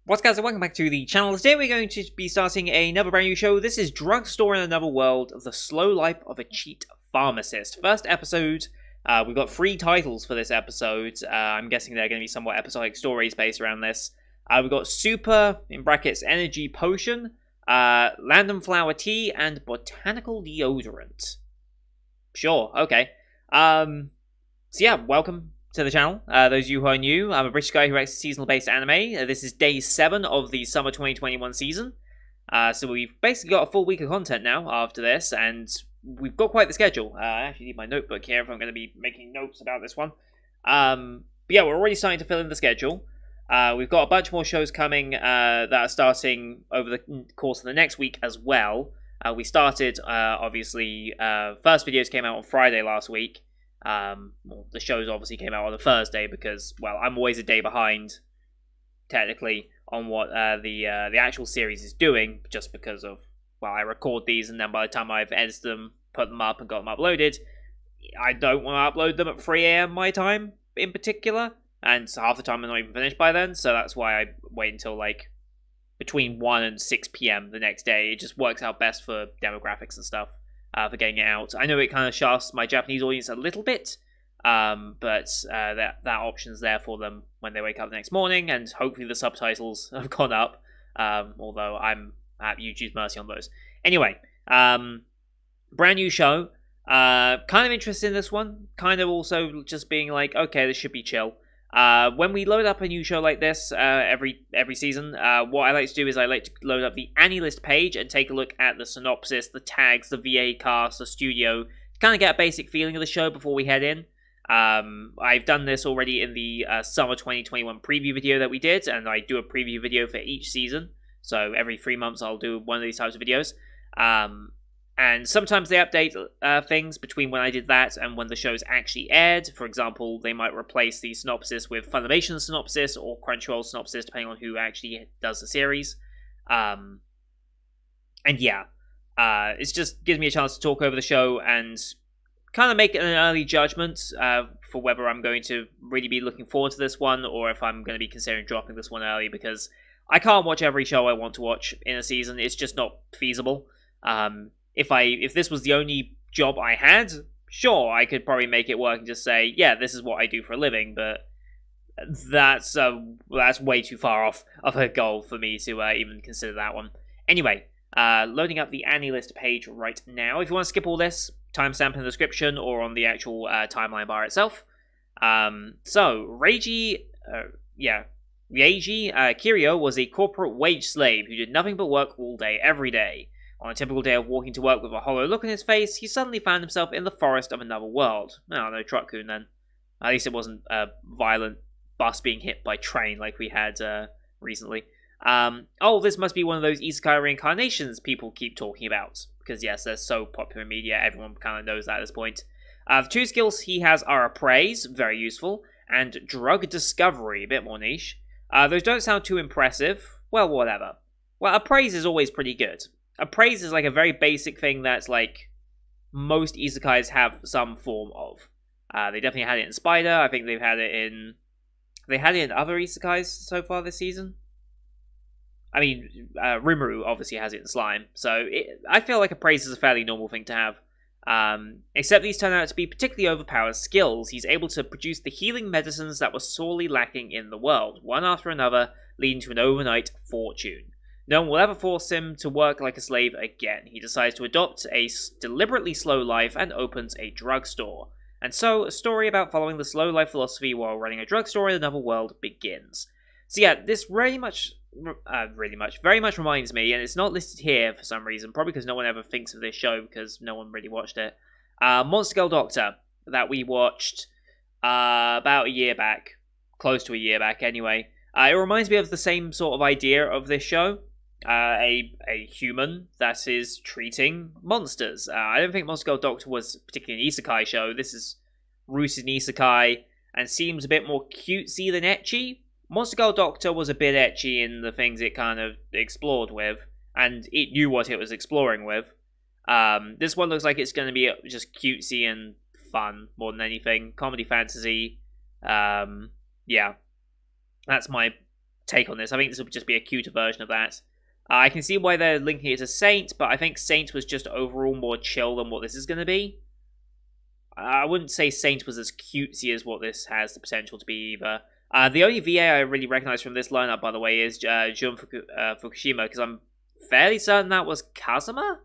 What's guys, and welcome back to the channel. Today we're going to be starting another brand new show. This is Drugstore in Another World, The Slow Life of a Cheat Pharmacist. First episode, we've got 3 titles for this episode. I'm guessing they're going to be somewhat episodic stories based around this. We've got Super, in brackets, Energy Potion, Random Flower Tea, and Botanical Deodorant. Sure, okay. So yeah, welcome to the channel. Those of you who are new, I'm a British guy who writes seasonal-based anime. This is day 7 of the summer 2021 season. So we've basically got a full week of content now after this, and we've got quite the schedule. I actually need my notebook here if I'm going to be making notes about this one. But yeah, we're already starting to fill in the schedule. We've got a bunch more shows coming that are starting over the course of the next week as well. We started, obviously, first videos came out on Friday last week. Well, the shows obviously came out on a Thursday because, well, I'm always a day behind, technically, on what the actual series is doing, just because of, well, I record these and then by the time I've edited them, put them up and got them uploaded, I don't want to upload them at 3 AM my time, in particular, and half the time I'm not even finished by then, so that's why I wait until, like, between 1 and 6 PM the next day. It just works out best for demographics and stuff. For getting it out. I know it kind of shafts my Japanese audience a little bit, but that option's there for them when they wake up the next morning, and hopefully the subtitles have gone up, although I'm at YouTube's mercy on those. Anyway, brand new show. Kind of interested in this one. Kind of also just being like, okay, this should be chill. When we load up a new show like this every season, what I like to do is I like to load up the AniList page and take a look at the synopsis, the tags, the VA cast, the studio, to kind of get a basic feeling of the show before we head in. I've done this already in the summer 2021 preview video that we did, and I do a preview video for each season, so every 3 months I'll do one of these types of videos. And sometimes they update things between when I did that and when the show's actually aired. For example, they might replace the synopsis with Funimation synopsis or Crunchyroll synopsis, depending on who actually does the series. And yeah, it just gives me a chance to talk over the show and kind of make an early judgment for whether I'm going to really be looking forward to this one or if I'm going to be considering dropping this one early, because I can't watch every show I want to watch in a season. It's just not feasible. If this was the only job I had, sure, I could probably make it work and just say, yeah, this is what I do for a living, but that's way too far off of a goal for me to even consider that one. Anyway, loading up the AniList page right now. If you want to skip all this, timestamp in the description or on the actual timeline bar itself. So, Reiji Kiryu was a corporate wage slave who did nothing but work all day, every day. On a typical day of walking to work with a hollow look on his face, he suddenly found himself in the forest of another world. Oh, no Truck-kun then. At least it wasn't a violent bus being hit by train like we had recently. Oh, this must be one of those Isekai reincarnations people keep talking about. Because yes, they're so popular in media, everyone kind of knows that at this point. The 2 skills he has are Appraise, very useful, and Drug Discovery, a bit more niche. Those don't sound too impressive. Well, whatever. Well, Appraise is always pretty good. Appraise is like a very basic thing that's like most isekais have some form of. They definitely had it in Spider. I think they've had it in other isekais so far this season. I mean, Rimuru obviously has it in Slime, so I feel like Appraise is a fairly normal thing to have. Except these turn out to be particularly overpowered skills. He's able to produce the healing medicines that were sorely lacking in the world, one after another, leading to an overnight fortune. No one will ever force him to work like a slave again. He decides to adopt a deliberately slow life and opens a drugstore. And so, a story about following the slow life philosophy while running a drugstore in another world begins. So yeah, this very much reminds me, and it's not listed here for some reason, probably because no one ever thinks of this show because no one really watched it. Monster Girl Doctor, that we watched about a year back. Close to a year back, anyway. It reminds me of the same sort of idea of this show. A human that is treating monsters. I don't think Monster Girl Doctor was particularly an isekai show. This is rooted in isekai and seems a bit more cutesy than ecchi. Monster Girl Doctor was a bit ecchi in the things it kind of explored with, and it knew what it was exploring with. This one looks like it's going to be just cutesy and fun more than anything. Comedy fantasy. Yeah. That's my take on this. I think this will just be a cuter version of that. I can see why they're linking it to Saint, but I think Saint was just overall more chill than what this is going to be. I wouldn't say Saint was as cutesy as what this has the potential to be either. The only VA I really recognize from this lineup, by the way, is Jun Fukushima, because I'm fairly certain that was Kazuma?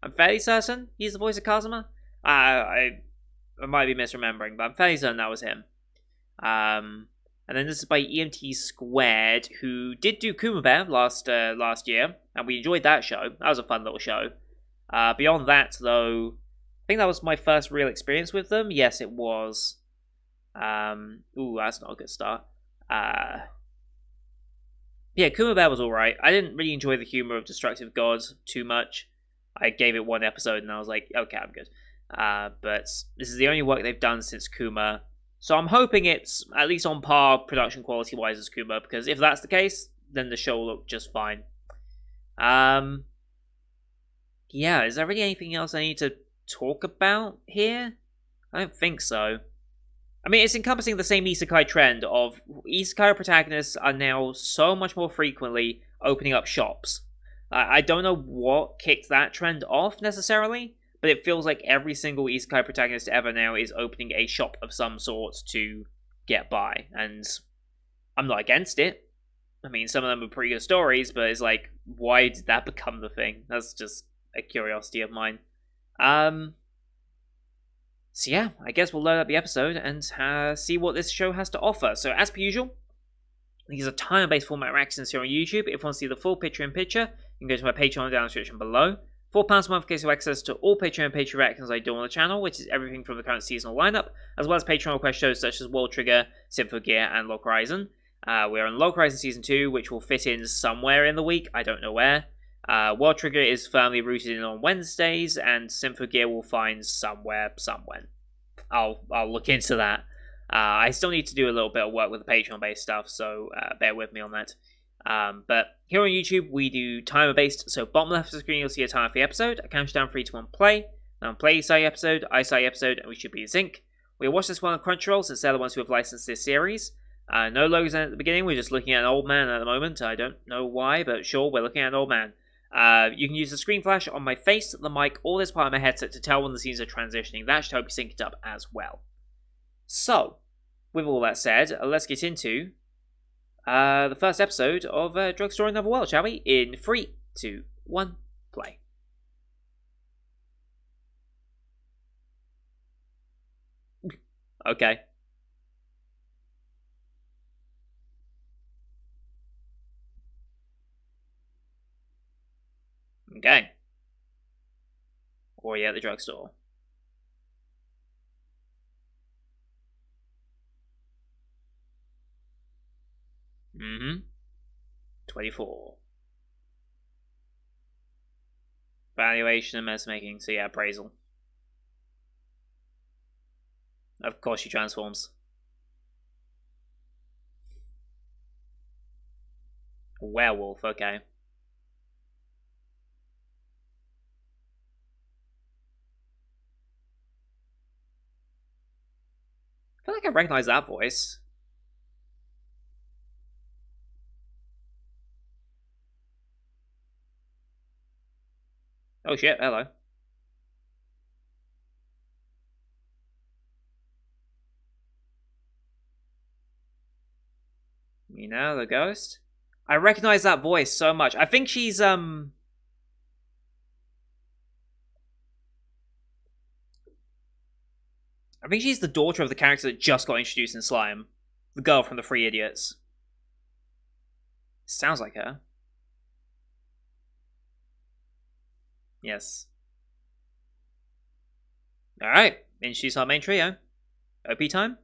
I'm fairly certain he's the voice of Kazuma. I might be misremembering, but I'm fairly certain that was him. And then this is by EMT Squared, who did do Kumabare last year, and we enjoyed that show. That was a fun little show. Beyond that, though, I think that was my first real experience with them. Yes, it was. Ooh, that's not a good start. Yeah, Kumabare was alright. I didn't really enjoy the humor of Destructive Gods too much. I gave it one episode and I was like, okay, I'm good. But this is the only work they've done since Kuma. So I'm hoping it's at least on par production quality wise as Kuma, because if that's the case, then the show will look just fine. Yeah, is there really anything else I need to talk about here? I don't think so. I mean, it's encompassing the same Isekai trend of Isekai protagonists are now so much more frequently opening up shops. I don't know what kicked that trend off necessarily, but it feels like every single Isekai protagonist ever now is opening a shop of some sort to get by, and I'm not against it. I mean, some of them are pretty good stories, but it's like, why did that become the thing? That's just a curiosity of mine. So yeah, I guess we'll load up the episode and see what this show has to offer. So as per usual, these are time-based format reactions here on YouTube. If you want to see the full picture-in-picture, you can go to my Patreon down in the description below. £4 a month gets you access to all Patreon and Patreon reactions I do on the channel, which is everything from the current seasonal lineup, as well as Patreon request shows such as World Trigger, Symphogear, and Log Horizon. We're on Log Horizon Season 2, which will fit in somewhere in the week, I don't know where. World Trigger is firmly rooted in on Wednesdays, and Symphogear will find somewhere. I'll look into that. I still need to do a little bit of work with the Patreon-based stuff, so bear with me on that. But here on YouTube, we do timer-based, so bottom left of the screen, you'll see a timer for the episode, a countdown 3, 2, 1, play, then play Isekai episode, Isekai episode, and we should be in sync. We watch this one on Crunchyroll, since they're the ones who have licensed this series. No logos at the beginning, we're just looking at an old man at the moment. I don't know why, but sure, we're looking at an old man. You can use the screen flash on my face, the mic, or this part of my headset to tell when the scenes are transitioning. That should help you sync it up as well. So, with all that said, let's get into the first episode of Drugstore in Another World, shall we? In 3, 2, 1, play. Okay. Okay. Or yeah, at the drugstore. Mm-hmm. 24. Valuation and mess making, so yeah, appraisal. Of course she transforms. Werewolf, okay. I feel like I recognize that voice. Oh shit, hello. You know, the ghost? I recognize that voice so much. I think she's, I think she's the daughter of the character that just got introduced in Slime. The girl from the Three Idiots. Sounds like her. Yes. Alright, introduce our main trio. OP time?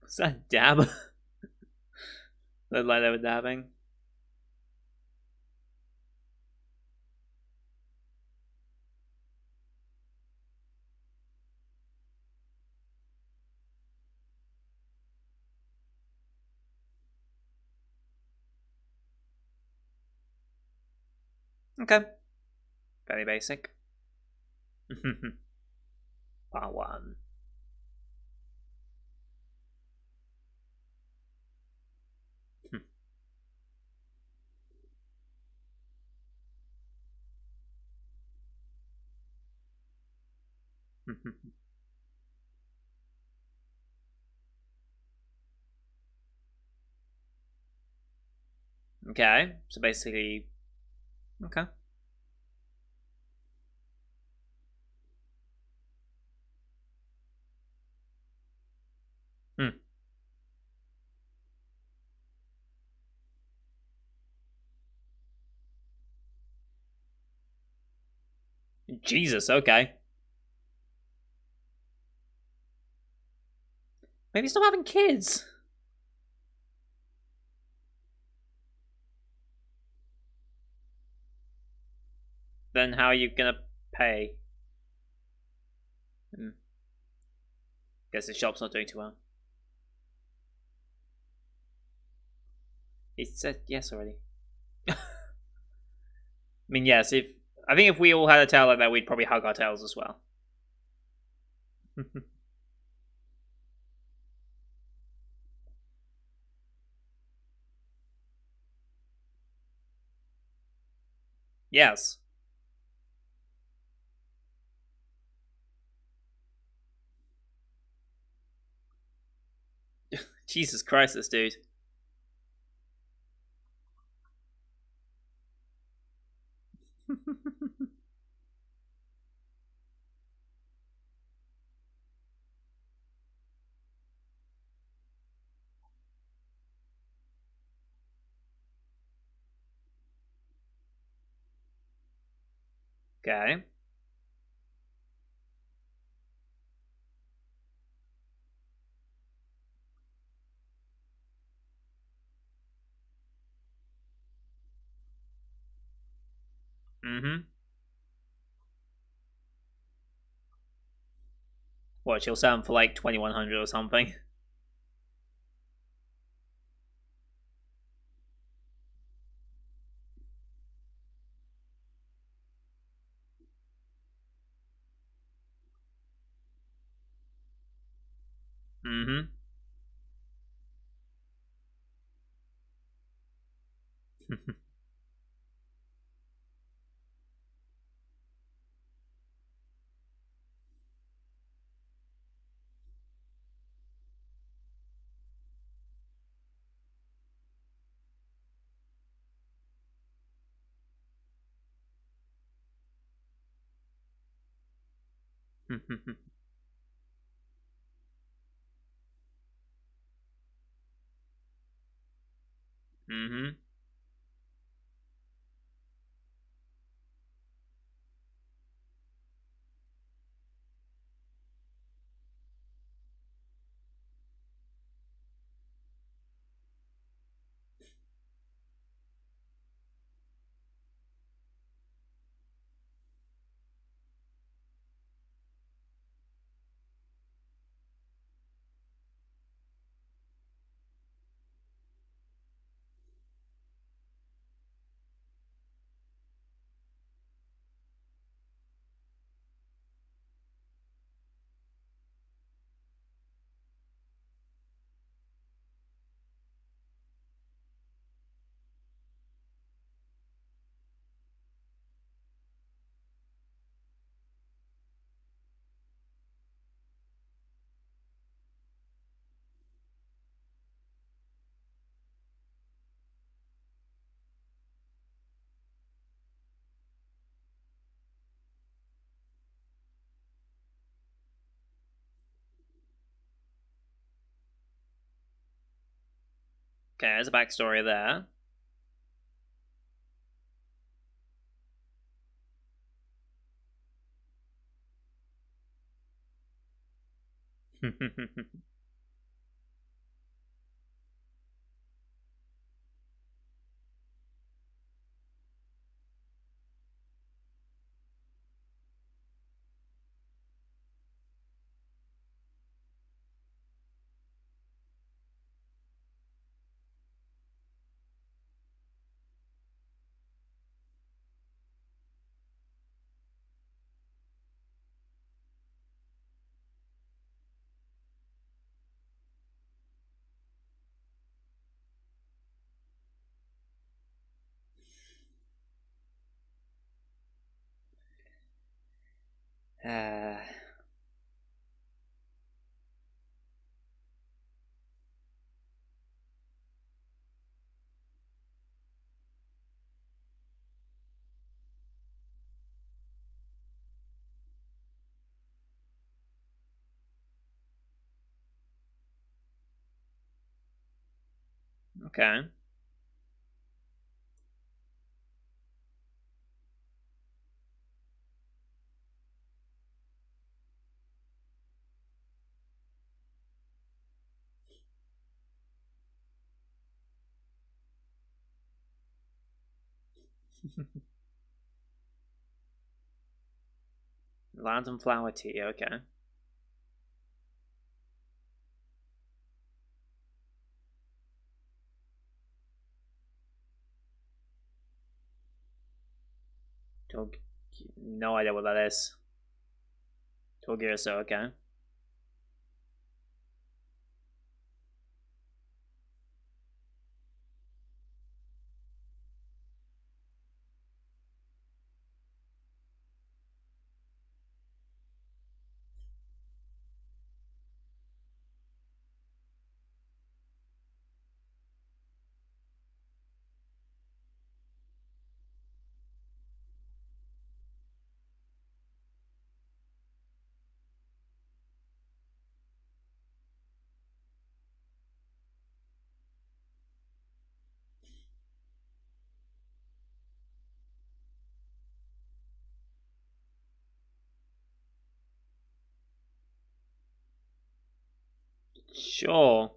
What's that dab? Looked like they were dabbing. Okay. Very basic. Part one. Okay. So basically, okay. Hmm. Jesus. Okay. Maybe stop having kids. Then how are you gonna pay? Hmm. Guess the shop's not doing too well. He said yes already. I mean, yes. If I think if we all had a tail like that, we'd probably hug our tails as well. Yes. Jesus Christ, this dude. Okay. Mm-hmm. What, she'll sell them for like 2100 or something? Mm-hmm. Mm-hmm. Okay, there's a backstory there. Uh, okay. Lantern flower tea, okay. Tog- no idea what that is. Togirso, okay. Sure.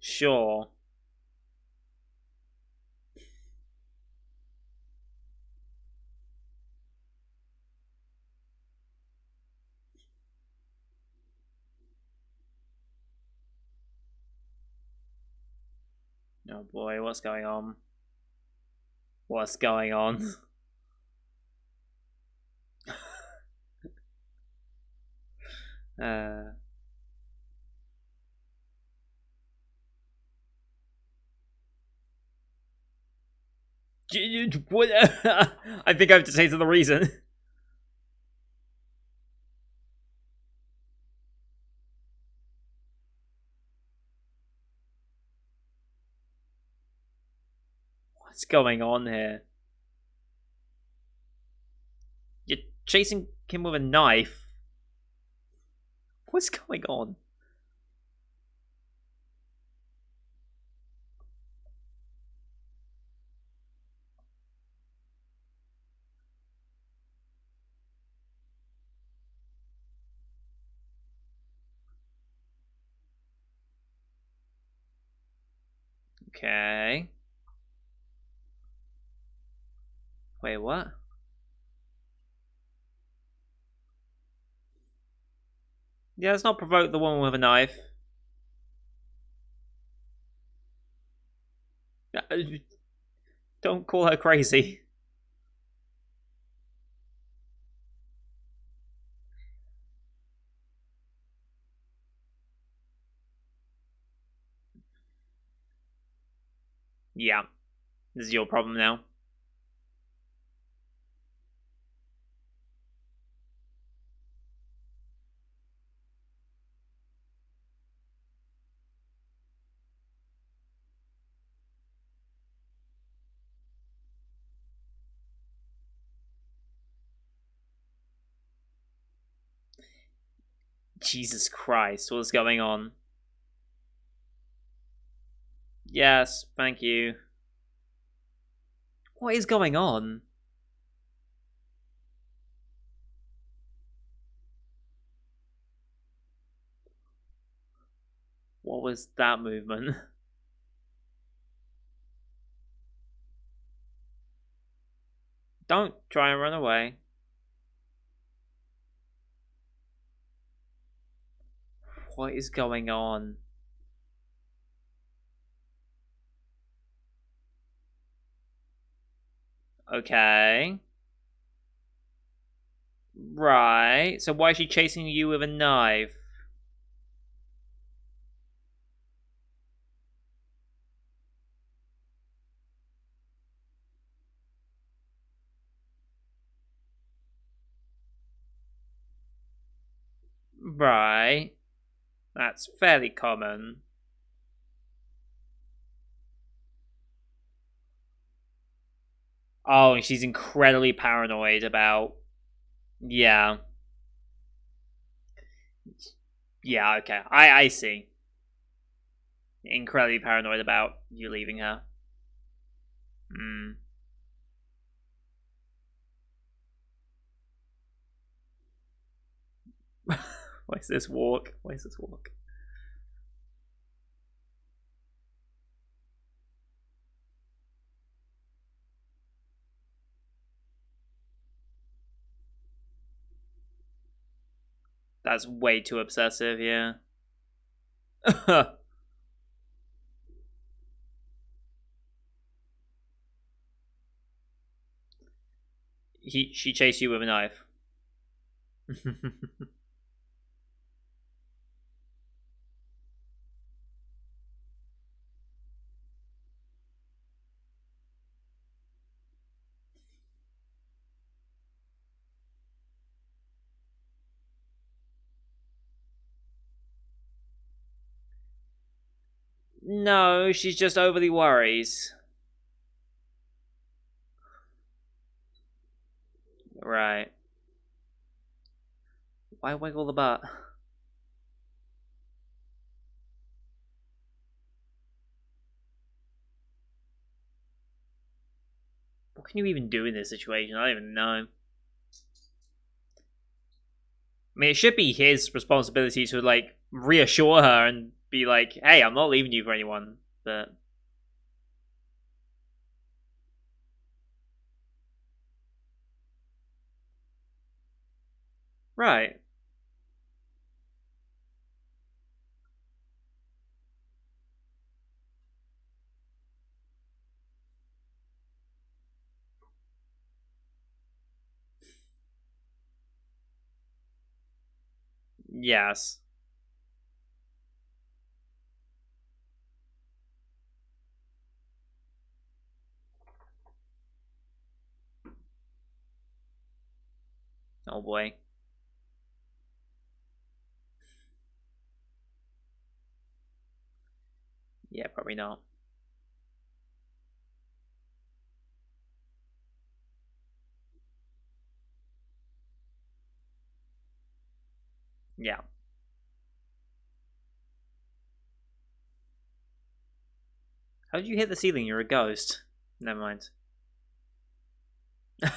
Sure. Oh boy, what's going on? What's going on? uh, what? I think I have to say to the reason. What's going on here? You're chasing him with a knife. What's going on? Okay. Wait, what? Yeah, let's not provoke the woman with a knife. Don't call her crazy. Yeah, this is your problem now. Jesus Christ, what's going on? Yes, thank you. What is going on? What was that movement? Don't try and run away. What is going on? Okay. Right. So why is she chasing you with a knife? Right. That's fairly common. Oh, and she's incredibly paranoid about. Yeah. Yeah, okay. I see. Incredibly paranoid about you leaving her. Hmm. Where's this walk? Where's this walk? That's way too obsessive, yeah. She chased you with a knife. No, she's just overly worries. Right. Why wiggle the butt? What can you even do in this situation? I don't even know. I mean, it should be his responsibility to, like, reassure her and be like, hey, I'm not leaving you for anyone. But. Right. Yes. Oh boy. Yeah, probably not. Yeah. How did you hit the ceiling? You're a ghost. Never mind. uh,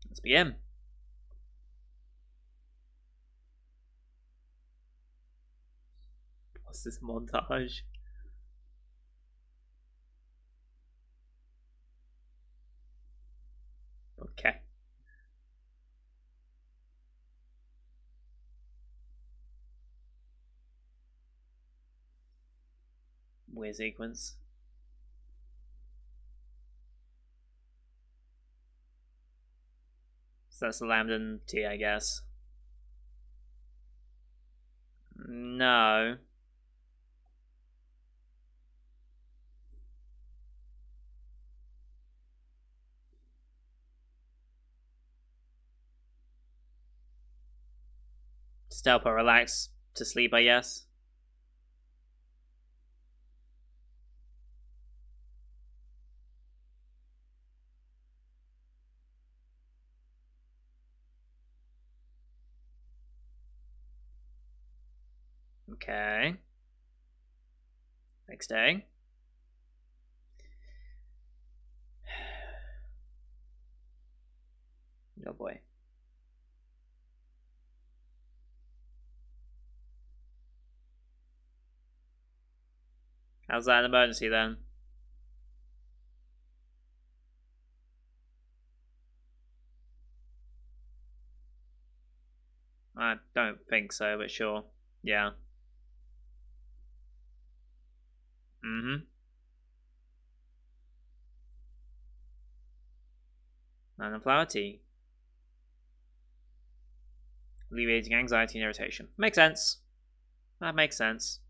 let's begin. What's this montage? Okay. Weird sequence. So that's the Lambden tea, I guess. No. Just help her relax to sleep, I guess. Okay. Next day. Oh boy. How's that an emergency then? I don't think so, but sure. Yeah. Mm-hmm. And a flower tea. Alleviating anxiety and irritation. Makes sense. That makes sense.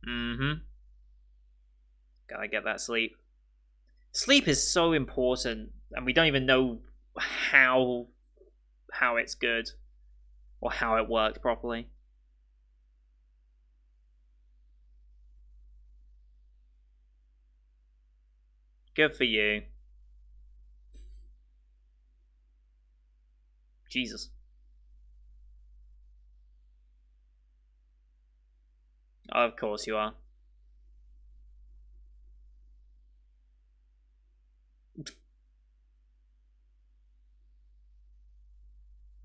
Mm-hmm. Gotta get that sleep. Sleep is so important, and we don't even know how how it's good or how it worked properly. Good for you. Jesus. Of course you are.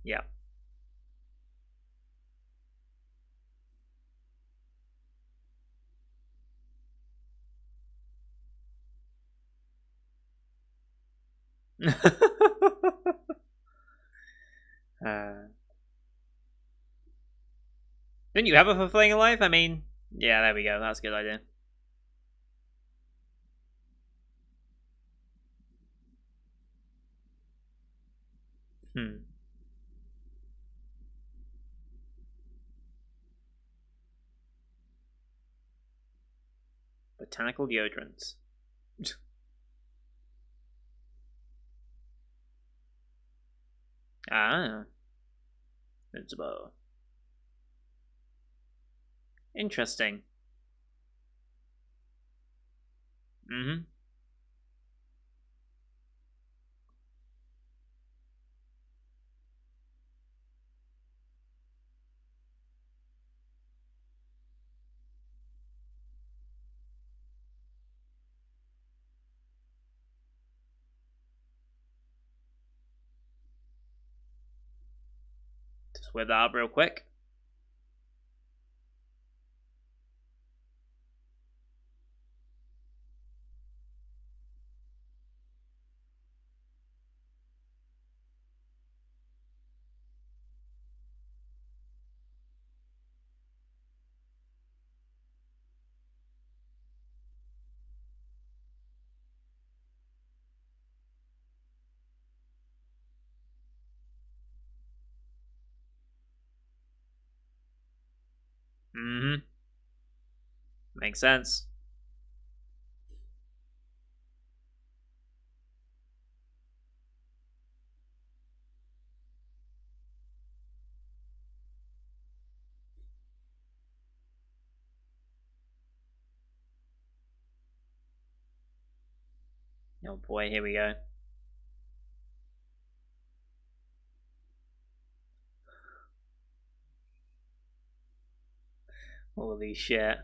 Yeah. uh, didn't you have a fulfilling life? I mean, yeah, there we go. That's a good idea. Hmm. Botanical deodorants. Ah, it's about interesting. Mm-hmm. Just whip that up real quick. Mm-hmm. Makes sense. Oh boy, here we go. Holy shit.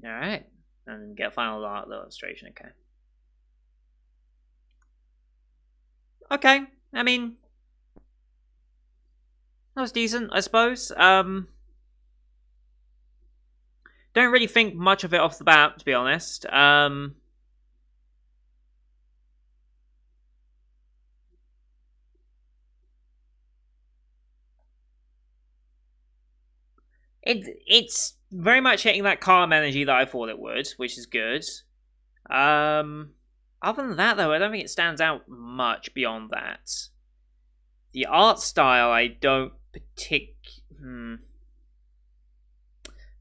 Alright. And get final art illustration, okay. Okay, I mean, that was decent, I suppose. Don't really think much of it off the bat, to be honest. It's very much hitting that calm energy that I thought it would, which is good. Other than that, though, I don't think it stands out much beyond that. The art style, I don't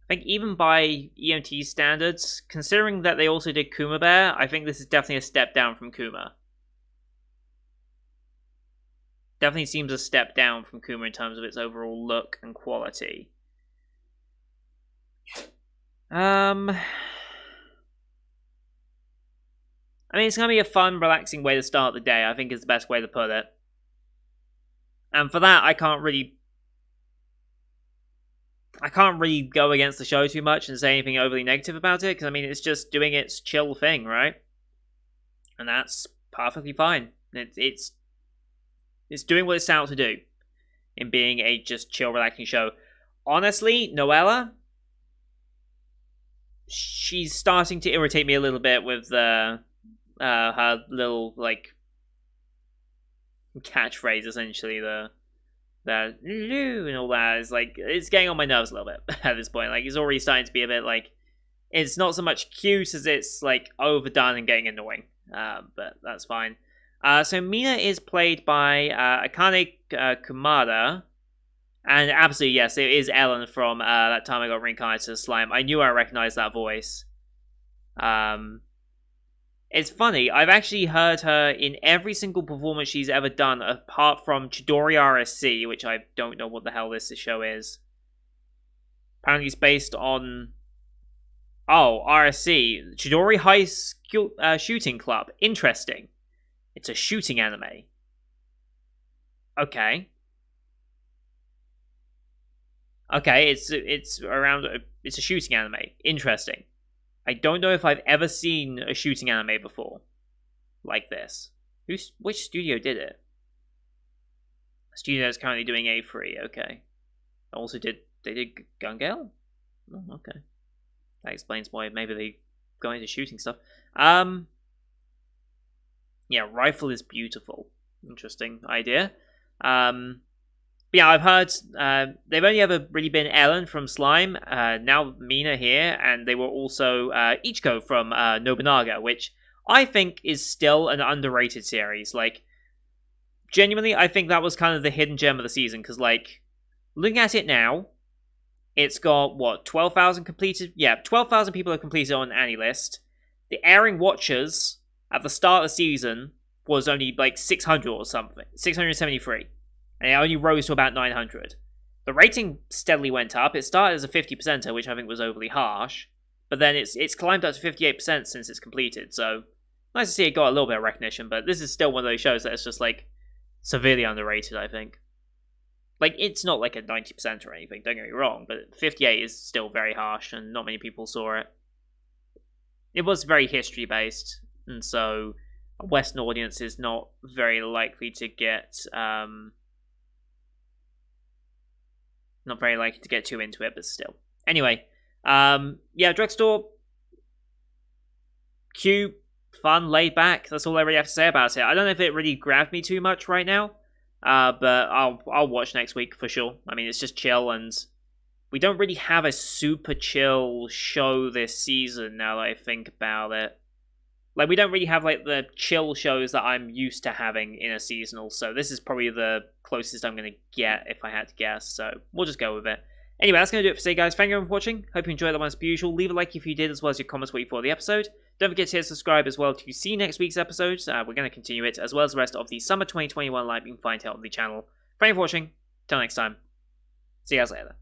I think even by EMT standards, considering that they also did Kuma Bear, I think this is definitely a step down from Kuma. Definitely seems a step down from Kuma in terms of its overall look and quality. I mean, it's going to be a fun, relaxing way to start the day, I think is the best way to put it. And for that, I can't really go against the show too much and say anything overly negative about it, because, I mean, it's just doing its chill thing, right? And that's perfectly fine. It's doing what it's out to do in being a just chill, relaxing show. Honestly, Noella, she's starting to irritate me a little bit with her little, like, catchphrase, essentially, the and all that is like, it's getting on my nerves a little bit at this point. Like, it's already starting to be a bit like, it's not so much cute as it's like overdone and getting annoying. But that's fine. So Mina is played by Akane Kumada, and absolutely yes, it is Ellen from That Time I Got Reincarnated to Slime. I knew I recognized that voice. It's funny, I've actually heard her in every single performance she's ever done, apart from Chidori RSC, which I don't know what the hell this show is. Apparently it's based on... Oh, RSC. Chidori High School, Shooting Club. Interesting. It's a shooting anime. Okay. Okay, it's a shooting anime. Interesting. I don't know if I've ever seen a shooting anime before, like this. Which studio did it? A studio that's currently doing A3. Okay. They did Gun Gale? Oh, okay. That explains why maybe they go into shooting stuff. Yeah, Rifle is Beautiful. Interesting idea. Yeah, I've heard they've only ever really been Ellen from Slime, now Mina here, and they were also Ichiko from Nobunaga, which I think is still an underrated series. Like, genuinely, I think that was kind of the hidden gem of the season, because, like, looking at it now, it's got, what, 12,000 completed? Yeah, 12,000 people have completed on AniList. The airing watchers at the start of the season was only, like, 600 or something. 673. And it only rose to about 900. The rating steadily went up. It started as a 50%er, which I think was overly harsh. But then it's climbed up to 58% since it's completed. So, nice to see it got a little bit of recognition. But this is still one of those shows that is just, like, severely underrated, I think. Like, it's not like a 90% or anything, don't get me wrong. But 58 is still very harsh, and not many people saw it. It was very history-based. And so, a Western audience is not very likely to get... not very likely to get too into it, but still. Anyway, yeah, Drugstore, cute, fun, laid back. That's all I really have to say about it. I don't know if it really grabbed me too much right now, but I'll watch next week for sure. I mean, it's just chill, and we don't really have a super chill show this season now that I think about it. Like, we don't really have, like, the chill shows that I'm used to having in a seasonal, so this is probably the closest I'm going to get if I had to guess, so we'll just go with it. Anyway, that's going to do it for today, guys. Thank you for watching. Hope you enjoyed that one as per usual. Leave a like if you did, as well as your comments what you thought of the episode. Don't forget to hit subscribe as well to see next week's episode. We're going to continue it, as well as the rest of the Summer 2021 lineup you can find here on the channel. Thank you for watching. Till next time. See you guys later.